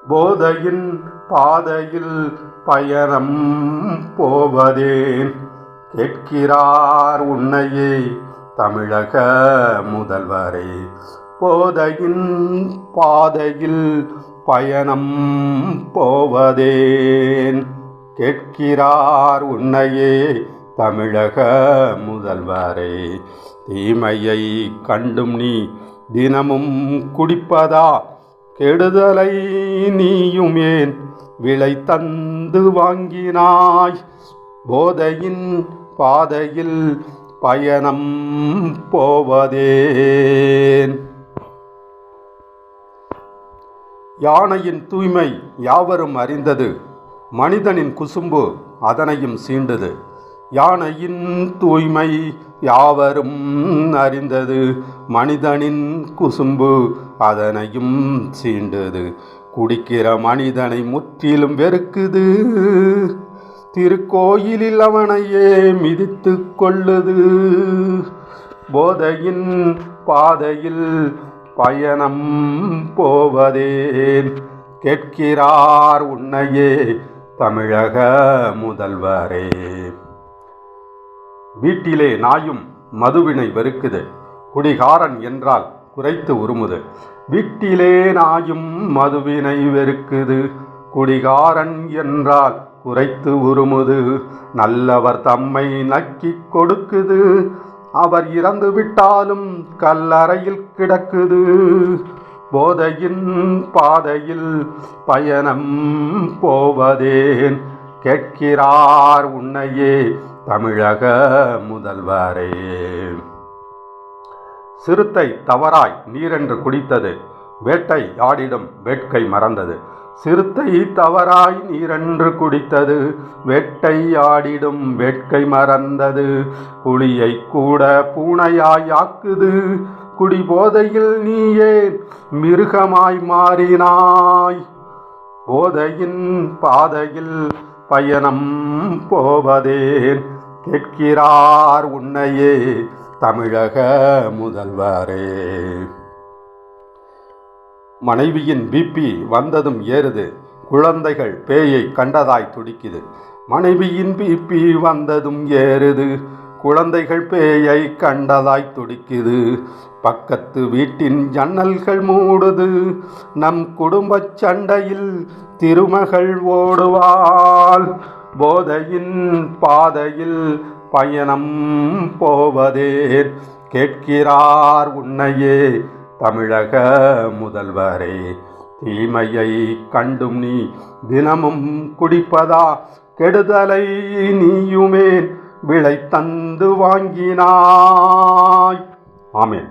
போதையின் பாதையில் பயணம் போவதேன் கேட்கிறார் உன்னையே தமிழக முதல்வரே. போதையின் பாதையில் பயணம் போவதேன் கேட்கிறார் உன்னையே தமிழக முதல்வரே. தீமையை கண்டும் நீ தினமும் குடிப்பதா, கெடுதலை நீயும் ஏன் விலை தந்து வாங்கினாய்? போதையின் பாதையில் பயணம் போவதேன். யானையின் தூய்மை யாவரும் அறிந்தது, மனிதனின் குசும்பு அதனையும் சீண்டது. யானையின் தூய்மை யாவரும் அறிந்தது, மனிதனின் குசும்பு அதனையும் சீண்டது. குடிக்கிற மனிதனை முற்றிலும் வெறுக்குது, திருக்கோயிலில் அவனையே மிதித்து கொள்ளுது. போதையின் பாதையில் பயணம் போவதேன் கேட்கிறார் உன்னையே தமிழக முதல்வரே. வீட்டிலே நாயும் மதுவினை வெறுக்குது, குடிகாரன் என்றால் குறைத்து உருமுது. வீட்டிலே நாயும் மதுவினை வெறுக்குது, குடிகாரன் என்றால் குறைத்து உருமுது. நல்லவர் தம்மை நக்கிக் கொடுக்குது, அவர் இறந்து விட்டாலும் கல்லறையில் கிடக்குது. போதையின் பாதையில் பயணம் போவதேன் கேட்கிறார் உன்னையே தமிழக முதல்வரே. சிறுத்தை தவறாய் நீரென்று குடித்தது, வேட்டை ஆடிடும் வேட்கை மறந்தது. சிறுத்தை தவறாய் நீரென்று குடித்தது, வேட்டை ஆடிடும் வேட்கை மறந்தது. புலியை கூட பூனையாய் ஆக்குது, குடிபோதையில் நீயே மிருகமாய் மாறினாய். போதையின் பாதையில் பயணம் போவதேன் கேட்கிறார் உன்னையே தமிழக முதல்வரே. மனைவியின் பிபி வந்ததும் ஏறுது, குழந்தைகள் பேயை கண்டதாய் துடிக்குது. மனைவியின் பிபி வந்ததும் ஏறுது, குழந்தைகள் பேயை கண்டதாய் துடிக்குது. பக்கத்து வீட்டின் ஜன்னல்கள் மூடுது, நம் குடும்ப சண்டையில் திருமகள் ஓடுவாள். போதையின் பாதையில் பயணம் போவதேன் கேட்கிறார் உன்னையே தமிழக முதல்வரே. தீமையை கண்டும் நீ தினமும் குடிப்பதா, கெடுதலை நீயுமே விலை தந்து வாங்கினாய். ஆமென்.